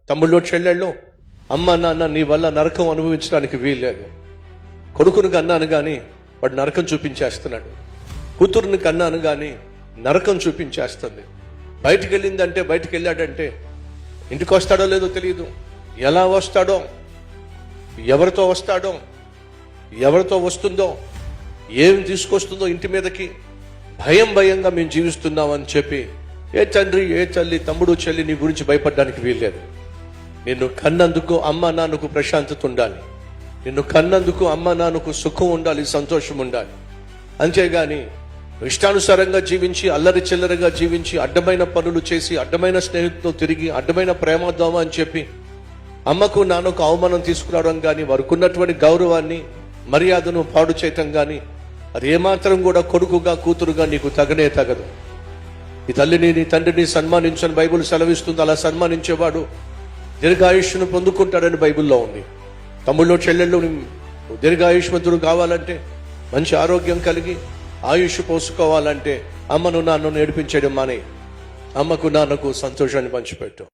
తమ్ముళ్ళు చెల్లెళ్ళు, అమ్మ నాన్న నీ వల్ల నరకం అనుభవించడానికి వీల్లేదు. కొడుకుని కన్నాను కానీ వాడు నరకం చూపించేస్తున్నాడు. కూతురుని కన్నాను కానీ నరకం చూపించేస్తుంది. బయటికి వెళ్ళిందంటే, బయటికి వెళ్ళాడంటే ఇంటికి వస్తాడో లేదో తెలియదు, ఎలా వస్తాడో, ఎవరితో వస్తాడో, ఎవరితో వస్తుందో, ఏమి తీసుకొస్తుందో ఇంటి మీదకి భయంగా మేము జీవిస్తున్నామని చెప్పి ఏ తండ్రి, ఏ తల్లి, తమ్ముడు, చెల్లి నీ గురించి భయపడడానికి వీల్లేదు. నిన్ను కన్నందుకు అమ్మ నాన్నకు ప్రశాంతత ఉండాలి. నిన్ను కన్నందుకు అమ్మ నాన్నకు సుఖం ఉండాలి, సంతోషం ఉండాలి. అంతేగాని ఇష్టానుసారంగా జీవించి, అల్లరి చిల్లరగా జీవించి, అడ్డమైన పనులు చేసి, అడ్డమైన స్నేహితులతో తిరిగి, అడ్డమైన ప్రేమోద్దామ అని చెప్పి అమ్మకు నాన్నకు అవమానం తీసుకురావడం కానీ, వారికి ఉన్నటువంటి గౌరవాన్ని, మర్యాదను పాడు చేయటం కానీ అది ఏమాత్రం కూడా కొడుకుగా, కూతురుగా నీకు తగనే తగదు. నీ తల్లిని, నీ తండ్రిని సన్మానించని బైబిల్ సెలవిస్తుంది. అలా సన్మానించేవాడు దీర్ఘాయుష్ను పొందుకుంటాడని బైబిల్లో ఉంది. తమ్ముళ్ళు చెల్లెళ్ళు దీర్ఘాయుష్మంతుడు కావాలంటే, మంచి ఆరోగ్యం కలిగి ఆయుష్ పోసుకోవాలంటే అమ్మను నాన్నను ఏడిపించడం మానే, అమ్మకు నాన్నకు సంతోషాన్ని పంచిపెట్టు.